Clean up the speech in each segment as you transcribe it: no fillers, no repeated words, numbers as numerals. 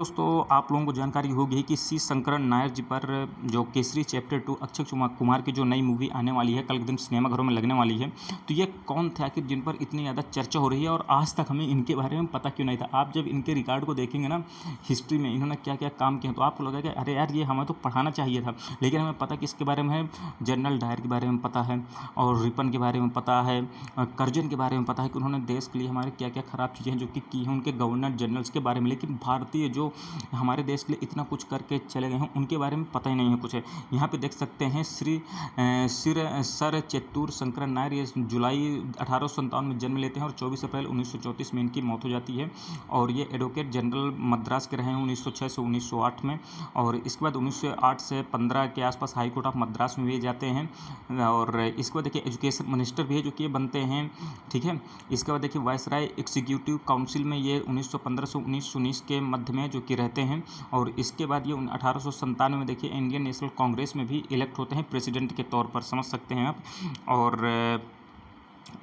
दोस्तों आप लोगों को जानकारी होगी कि सी शंकर नायर जी पर जो केसरी चैप्टर 2 अक्षय कुमार की जो नई मूवी आने वाली है, कल के दिन सिनेमाघरों में लगने वाली है। तो ये कौन थे आखिर जिन पर इतनी ज़्यादा चर्चा हो रही है और आज तक हमें इनके बारे में पता क्यों नहीं था। आप जब इनके रिकॉर्ड को देखेंगे ना, हिस्ट्री में इन्होंने क्या क्या काम किया, तो आपको लगेगा कि अरे यार ये हमें तो पढ़ाना चाहिए था, लेकिन हमें पता कि इसके बारे में है। जनरल डायर के बारे में पता है और रिपन के बारे में पता है, करजन के बारे में पता है कि उन्होंने देश के लिए हमारे क्या क्या ख़राब चीज़ें हैं जो कि की हैं, उनके गवर्नर जनरल्स के बारे में। लेकिन भारतीय जो हमारे देश के लिए इतना कुछ करके चले गए हैं उनके बारे में पता ही नहीं है कुछ है। यहाँ पे देख सकते हैं सर चेत्तूर शंकर नायर, ये जुलाई 1857 में जन्म लेते हैं और 24 अप्रैल 1934 में इनकी मौत हो जाती है। और ये एडवोकेट जनरल मद्रास के रहे हैं 1906 से 1908 में। और इसके बाद 1908 से 15 के आसपास हाई कोर्ट ऑफ मद्रास में भी जाते हैं। और इसके बाद देखिए एजुकेशन मिनिस्टर भी है जो कि ये बनते हैं, ठीक है। इसके बाद देखिए वायसराय एग्जीक्यूटिव काउंसिल में ये 1915 से 1919 के मध्य में जो कि रहते हैं। और इसके बाद ये 1897 में देखिए इंडियन नेशनल कांग्रेस में भी इलेक्ट होते हैं प्रेसिडेंट के तौर पर, समझ सकते हैं आप। और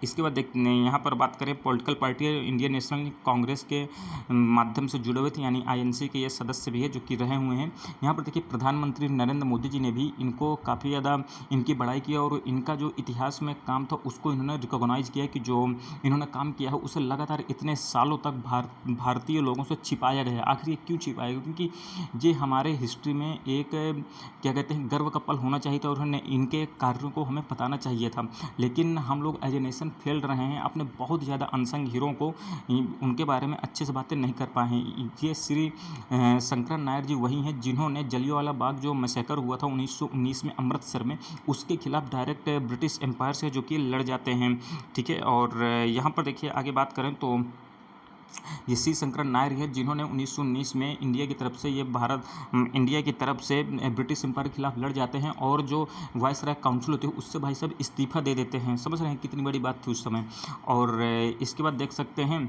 इसके बाद देख यहाँ पर बात करें political party Indian national Congress के माध्यम से जुड़े हुए थे, यानी आईएनसी के ये सदस्य भी है जो कि रहे हुए हैं। यहाँ पर देखिए प्रधानमंत्री नरेंद्र मोदी जी ने भी इनको काफ़ी ज़्यादा इनकी बड़ाई किया और इनका जो इतिहास में काम था उसको इन्होंने रिकॉग्नाइज़ किया कि जो इन्होंने काम किया है उसे लगातार इतने सालों तक भारतीय लोगों से छिपाया गया है। आखिर ये क्यों छिपाया गया? क्योंकि ये हमारे हिस्ट्री में एक क्या कहते हैं गर्व का पल होना चाहिए था और उन्होंने इनके कार्यों को हमें बताना चाहिए था। लेकिन हम लोग एज ए नेशन फेल रहे हैं, अपने बहुत ज़्यादा अनसंग हीरो को उनके बारे में अच्छे से बातें नहीं कर पाए हैं। ये श्री शंकर नायर जी वही हैं जिन्होंने जलियांवाला बाग जो मैसेकर हुआ था 1919 में अमृतसर में, उसके खिलाफ डायरेक्ट ब्रिटिश एम्पायर से जो कि लड़ जाते हैं, ठीक है। और यहाँ पर देखिए आगे बात करें तो ये सी शंकर नायर है जिन्होंने 1919 में इंडिया की तरफ से इंडिया की तरफ से ब्रिटिश एम्पायर के खिलाफ लड़ जाते हैं और जो वायसराय काउंसिल होती है उससे भाई साहब इस्तीफा दे देते हैं। समझ रहे हैं कितनी बड़ी बात थी उस समय। और इसके बाद देख सकते हैं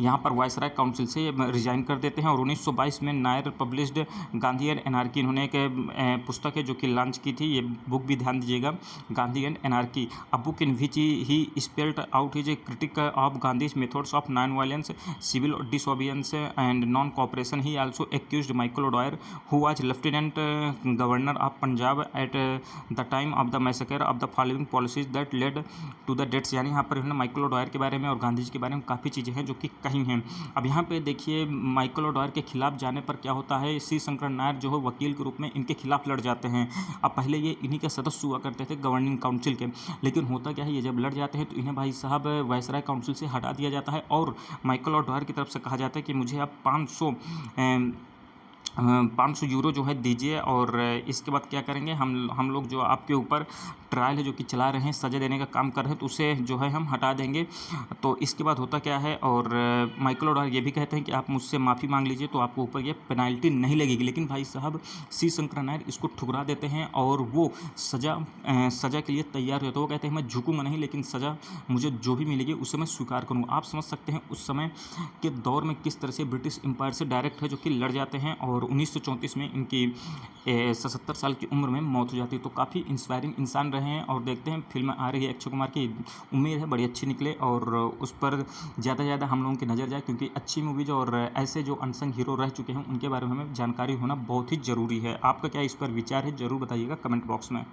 यहाँ पर वायसराय काउंसिल से रिजाइन कर देते हैं। और 1922 में Nair published Gandhi and anarchy, इन्होंने एक पुस्तक है जो कि लॉन्च की थी, ये बुक भी ध्यान दीजिएगा, Gandhi and anarchy, a book in which he spelled out his critique of Gandhi's methods of non violence, civil disobedience and non cooperation. He also accused Michael O'Dwyer who was lieutenant governor of Punjab at the time of the massacre of the following policies that led to the deaths. यानी यहाँ पर इन्होंने Michael O'Dwyer के बारे में और गांधी जी के बारे में काफ़ी चीज़ें हैं जो कि कहीं हैं। अब यहाँ पे देखिए माइकल ओडॉयर के खिलाफ जाने पर क्या होता है, सी शंकर नायर जो है वकील के रूप में इनके खिलाफ लड़ जाते हैं। अब पहले ये इन्हीं के सदस्य हुआ करते थे गवर्निंग काउंसिल के, लेकिन होता क्या है ये जब लड़ जाते हैं तो इन्हें भाई साहब वायसराय काउंसिल से हटा दिया जाता है और माइकल ओडॉयर की तरफ से कहा जाता है कि मुझे आप 500 यूरो जो है दीजिए। और इसके बाद क्या करेंगे, हम लोग जो आपके ऊपर ट्रायल है जो कि चला रहे हैं, सज़ा देने का काम कर रहे हैं, तो उसे जो है हम हटा देंगे। तो इसके बाद होता क्या है, और माइकल ओडॉयर ये भी कहते हैं कि आप मुझसे माफ़ी मांग लीजिए तो आपको ऊपर ये पेनाल्टी नहीं लगेगी। लेकिन भाई साहब सी शंकर नायर इसको ठुकरा देते हैं और वो सज़ा के लिए तैयार हो जाते हैं। वो कहते हैं मैं झुकूंगा नहीं, लेकिन सज़ा मुझे जो भी मिलेगी उसे मैं स्वीकार करूँगा। आप समझ सकते हैं उस समय के दौर में किस तरह से ब्रिटिश एम्पायर से डायरेक्ट है जो कि लड़ जाते हैं और 1934 में इनकी 77 साल की उम्र में मौत हो जाती है। तो काफ़ी इंस्पायरिंग इंसान रहे हैं। और देखते हैं फिल्म आ रही है अक्षय कुमार की, उम्मीद है बड़ी अच्छी निकले और उस पर ज़्यादा से ज़्यादा हम लोगों की नज़र जाए, क्योंकि अच्छी मूवीज और ऐसे जो अनसंग हीरो रह चुके हैं उनके बारे में हमें जानकारी होना बहुत ही ज़रूरी है। आपका क्या इस पर विचार है, ज़रूर बताइएगा कमेंट बॉक्स में।